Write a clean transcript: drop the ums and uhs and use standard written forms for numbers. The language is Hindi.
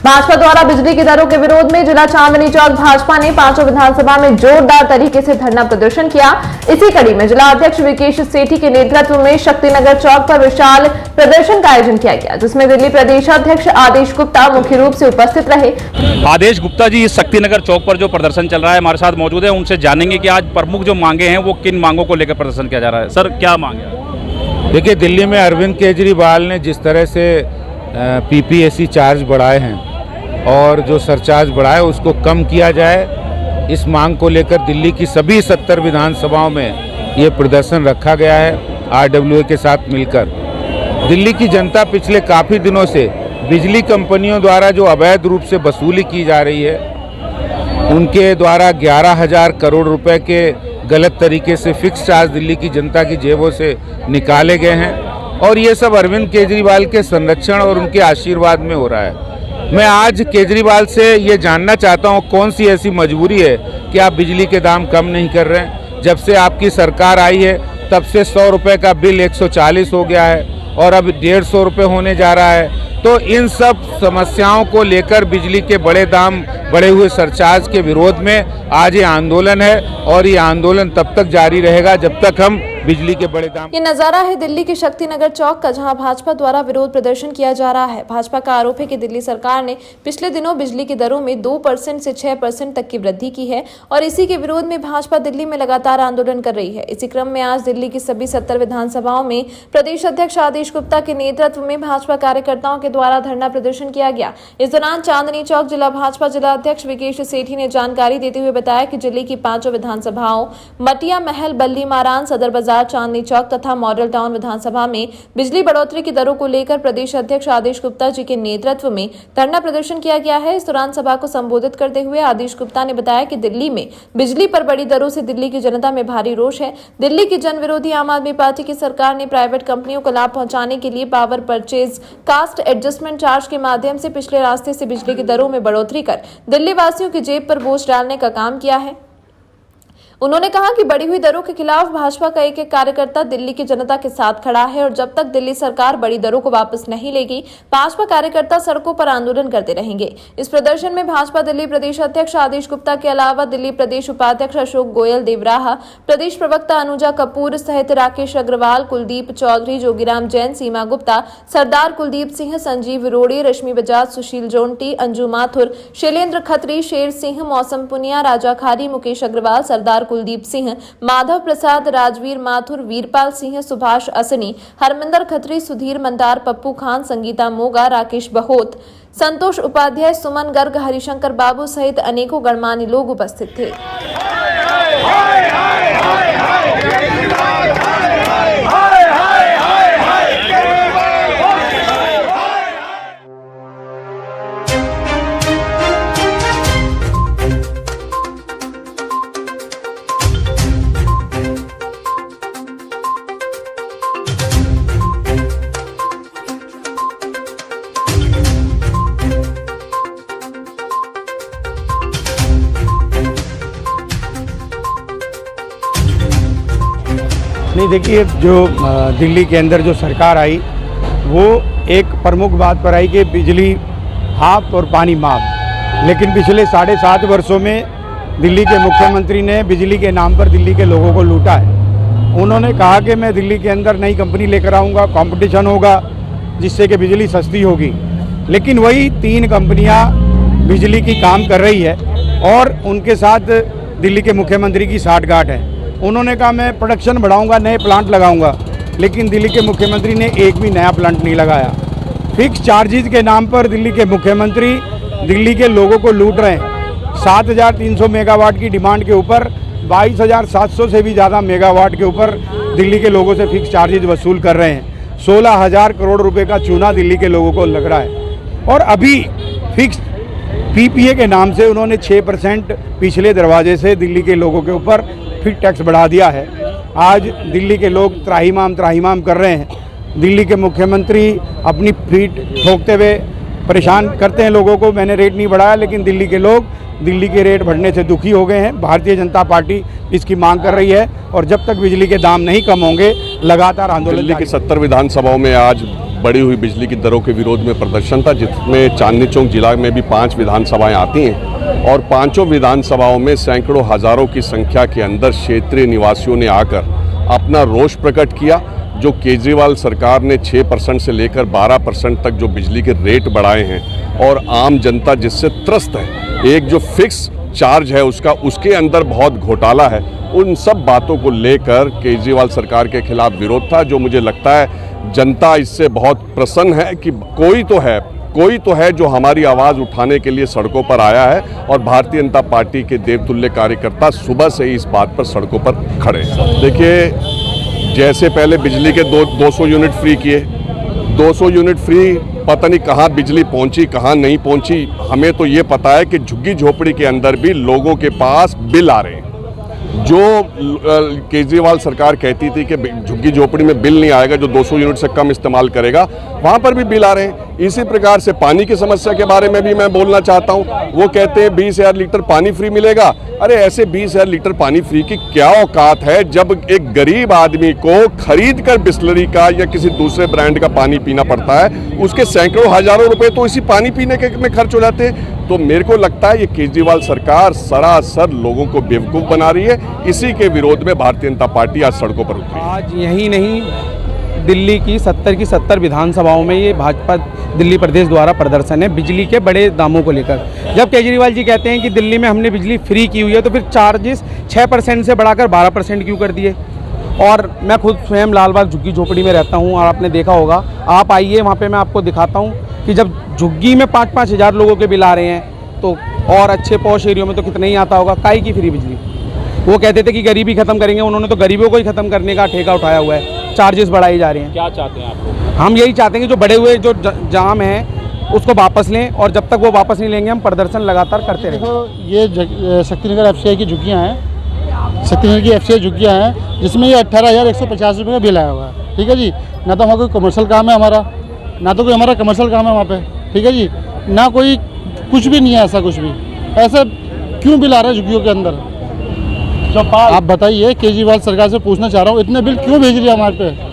भाजपा द्वारा बिजली की दरों के विरोध में जिला चांदनी चौक भाजपा ने पांचों विधानसभा में जोरदार तरीके से धरना प्रदर्शन किया। इसी कड़ी में जिला अध्यक्ष विकेश सेठी के नेतृत्व में शक्तिनगर चौक पर विशाल प्रदर्शन का आयोजन किया गया, जिसमें दिल्ली प्रदेश अध्यक्ष आदेश गुप्ता मुख्य रूप से उपस्थित रहे। आदेश गुप्ता जी, इस शक्तिनगर चौक पर जो प्रदर्शन चल रहा है हमारे साथ मौजूद है, उनसे जानेंगे कि आज प्रमुख जो मांगे हैं वो किन मांगों को लेकर प्रदर्शन किया जा रहा है। सर, क्या मांग है? देखिए, दिल्ली में अरविंद केजरीवाल ने जिस तरह से पीपीएसी चार्ज बढ़ाए हैं और जो सरचार्ज बढ़ाए उसको कम किया जाए, इस मांग को लेकर दिल्ली की सभी 70 विधानसभाओं में ये प्रदर्शन रखा गया है। आरडब्ल्यूए के साथ मिलकर दिल्ली की जनता पिछले काफ़ी दिनों से बिजली कंपनियों द्वारा जो अवैध रूप से वसूली की जा रही है, उनके द्वारा 11,000 करोड़ रुपए के गलत तरीके से फिक्स चार्ज दिल्ली की जनता की जेबों से निकाले गए हैं और ये सब अरविंद केजरीवाल के संरक्षण और उनके आशीर्वाद में हो रहा है। मैं आज केजरीवाल से ये जानना चाहता हूँ, कौन सी ऐसी मजबूरी है कि आप बिजली के दाम कम नहीं कर रहे हैं? जब से आपकी सरकार आई है तब से 100 रुपये का बिल 140 हो गया है और अब 150 रुपये होने जा रहा है। तो इन सब समस्याओं को लेकर बिजली के बड़े दाम, बढ़े हुए सरचार्ज के विरोध में आज ये आंदोलन है और ये आंदोलन तब तक जारी रहेगा जब तक हम बिजली के बड़े दाम। ये नजारा है दिल्ली के शक्तिनगर चौक का, जहां भाजपा द्वारा विरोध प्रदर्शन किया जा रहा है। भाजपा का आरोप है कि दिल्ली सरकार ने पिछले दिनों बिजली की दरों में 2% से 6% तक की वृद्धि की है और इसी के विरोध में भाजपा दिल्ली में लगातार आंदोलन कर रही है। इसी क्रम में आज दिल्ली की सभी 70 विधानसभाओं में प्रदेश अध्यक्ष आदेश गुप्ता के नेतृत्व में भाजपा कार्यकर्ताओं के द्वारा धरना प्रदर्शन किया गया। इस दौरान चांदनी चौक जिला भाजपा जिला अध्यक्ष विकेश सेठी ने जानकारी देते हुए बताया कि जिले की 5 विधानसभाओं मटिया महल, बल्ली मारान, सदर बाजार, चांदनी चौक तथा मॉडल टाउन विधानसभा में बिजली बढ़ोतरी की दरों को लेकर प्रदेश अध्यक्ष आदेश गुप्ता जी के नेतृत्व में धरना प्रदर्शन किया गया है। इस दौरान सभा को संबोधित करते हुए आदेश गुप्ता ने बताया कि दिल्ली में बिजली पर बड़ी दरों से दिल्ली की जनता में भारी रोष है। दिल्ली की जन विरोधी आम आदमी पार्टी की सरकार ने प्राइवेट कंपनियों को लाभ पहुंचाने के लिए power purchase cost adjustment charge के माध्यम से पिछले रास्ते से बिजली की दरों में बढ़ोतरी कर दिल्ली वासियों की जेब पर बोझ डालने का काम किया है। उन्होंने कहा कि बढ़ी हुई दरों के खिलाफ भाजपा का एक कार्यकर्ता दिल्ली की जनता के साथ खड़ा है और जब तक दिल्ली सरकार बड़ी दरों को वापस नहीं लेगी, भाजपा कार्यकर्ता सड़कों पर आंदोलन करते रहेंगे। इस प्रदर्शन में भाजपा दिल्ली प्रदेश अध्यक्ष आदेश गुप्ता के अलावा दिल्ली प्रदेश उपाध्यक्ष अशोक गोयल देवराहा, प्रदेश प्रवक्ता अनुजा कपूर सहित राकेश अग्रवाल, कुलदीप चौधरी, जोगीराम जैन, सीमा गुप्ता, सरदार कुलदीप सिंह, संजीव रोड़ी, रश्मि बजाज, सुशील जोंटी, अंजू माथुर, शैलेंद्र खत्री, शेर सिंह, मौसम पुनिया, राजा खारी, मुकेश अग्रवाल, सरदार कुलदीप सिंह, माधव प्रसाद, राजवीर माथुर, वीरपाल सिंह, सुभाष असनी, हरमिंदर खत्री, सुधीर मंदार, पप्पू खान, संगीता मोगा, राकेश बहोत, संतोष उपाध्याय, सुमन गर्ग, हरिशंकर बाबू सहित अनेकों गणमान्य लोग उपस्थित थे। नहीं, देखिए, जो दिल्ली के अंदर जो सरकार आई वो एक प्रमुख बात पर आई कि बिजली हाफ और पानी माफ, लेकिन पिछले 7.5 वर्षों में दिल्ली के मुख्यमंत्री ने बिजली के नाम पर दिल्ली के लोगों को लूटा है। उन्होंने कहा कि मैं दिल्ली के अंदर नई कंपनी लेकर आऊँगा, कंपटीशन होगा जिससे कि बिजली सस्ती होगी, लेकिन वही 3 कंपनियाँ बिजली की काम कर रही है और उनके साथ दिल्ली के मुख्यमंत्री की साठगांठ है। उन्होंने कहा मैं प्रोडक्शन बढ़ाऊंगा, नए प्लांट लगाऊंगा, लेकिन दिल्ली के मुख्यमंत्री ने एक भी नया प्लांट नहीं लगाया। फिक्स चार्जेस के नाम पर दिल्ली के मुख्यमंत्री दिल्ली के लोगों को लूट रहे हैं। 7,300 मेगावाट की डिमांड के ऊपर 22,700 से भी ज़्यादा मेगावाट के ऊपर दिल्ली के लोगों से फिक्स चार्जेस वसूल कर रहे हैं। 16,000 करोड़ रुपए का चूना दिल्ली के लोगों को लग रहा है और अभी फिक्स पीपीए के नाम से उन्होंने 6% पिछले दरवाजे से दिल्ली के लोगों के ऊपर फिर टैक्स बढ़ा दिया है। आज दिल्ली के लोग त्राहिमाम कर रहे हैं। दिल्ली के मुख्यमंत्री अपनी फीट ठोकते हुए परेशान करते हैं लोगों को, मैंने रेट नहीं बढ़ाया, लेकिन दिल्ली के लोग दिल्ली के रेट बढ़ने से दुखी हो गए हैं। भारतीय जनता पार्टी इसकी मांग कर रही है और जब तक बिजली के दाम नहीं कम होंगे लगातार आंदोलन। दिल्ली की 70 विधानसभाओं में आज बढ़ी हुई बिजली की दरों के विरोध में प्रदर्शन था, जिसमें चांदनी चौक जिला में भी 5 विधानसभाएं आती हैं और पांचों विधानसभाओं में सैकड़ों हज़ारों की संख्या के अंदर क्षेत्रीय निवासियों ने आकर अपना रोष प्रकट किया। जो केजरीवाल सरकार ने 6% से लेकर 12% तक जो बिजली के रेट बढ़ाए हैं और आम जनता जिससे त्रस्त है, एक जो फिक्स चार्ज है उसके अंदर बहुत घोटाला है, उन सब बातों को लेकर केजरीवाल सरकार के खिलाफ विरोध था। जो मुझे लगता है जनता इससे बहुत प्रसन्न है कि कोई तो है जो हमारी आवाज़ उठाने के लिए सड़कों पर आया है और भारतीय जनता पार्टी के देवतुल्य कार्यकर्ता सुबह से ही इस बात पर सड़कों पर खड़े हैं। देखिए, जैसे पहले बिजली के 200 यूनिट फ्री किए, 200 यूनिट फ्री पता नहीं कहाँ बिजली पहुंची कहाँ नहीं पहुंची। हमें तो ये पता है कि झुग्गी झोपड़ी के अंदर भी लोगों के पास बिल आ रहे हैं। जो केजरीवाल सरकार कहती थी कि झुग्गी झोपड़ी में बिल नहीं आएगा जो 200 यूनिट से कम इस्तेमाल करेगा, वहाँ पर भी बिल आ रहे हैं। इसी प्रकार से पानी की समस्या के बारे में भी मैं बोलना चाहता हूँ। वो कहते हैं 20,000 लीटर पानी फ्री मिलेगा। अरे ऐसे 20,000 लीटर पानी फ्री की क्या औकात है जब एक गरीब आदमी को खरीद कर बिस्लरी का या किसी दूसरे ब्रांड का पानी पीना पड़ता है, उसके सैकड़ों हजारों रुपए तो इसी पानी पीने के में खर्च हो जाते हैं। तो मेरे को लगता है ये केजरीवाल सरकार सरासर लोगों को बेवकूफ़ बना रही है। इसी के विरोध में भारतीय जनता पार्टी आज सड़कों पर उतरी। आज यही नहीं, दिल्ली की 70 की 70 विधानसभाओं में ये भाजपा दिल्ली प्रदेश द्वारा प्रदर्शन है बिजली के बड़े दामों को लेकर। जब केजरीवाल जी कहते हैं कि दिल्ली में हमने बिजली फ्री की हुई है, तो फिर चार्जेस 6% से बढ़ाकर 12% क्यों कर दिए। और मैं खुद स्वयं लालबाग झुग्गी झोपड़ी में रहता हूँ और आपने देखा होगा, आप आइए वहाँ पे मैं आपको दिखाता हूँ कि जब झुग्गी में 5-5 हज़ार लोगों के बिल आ रहे हैं, तो और अच्छे पॉश एरियो में तो कितना ही आता होगा। काई की फ्री बिजली? वो कहते थे कि गरीबी खत्म करेंगे, उन्होंने तो गरीबों को ही खत्म करने का ठेका उठाया हुआ है। चार्जेस बढ़ाई जा रहे हैं। क्या चाहते हैं आप लोग? हम यही चाहते हैं कि जो बढ़े हुए जो जाम हैं उसको वापस लें, और जब तक वो वापस नहीं लेंगे हम प्रदर्शन लगातार करते रहेंगे। देखो, ये शक्तिनगर FCI की झुग्गियाँ हैं, शक्तिनगर की FCI झुग्गियाँ हैं, जिसमें ये 18,150 रुपये का बिल आया हुआ है। ठीक है जी, ना तो वहाँ कोई कमर्शियल काम है हमारा, ना तो कोई हमारा कमर्शियल काम है वहाँ पे। ठीक है जी, ना कोई कुछ भी नहीं है, ऐसा कुछ भी। ऐसा क्यों बिल आ रहा है झुग्गियों के अंदर? आप बताइए, केजरीवाल सरकार से पूछना चाह रहा हूँ, इतने बिल क्यों भेज रही है हमारे पे?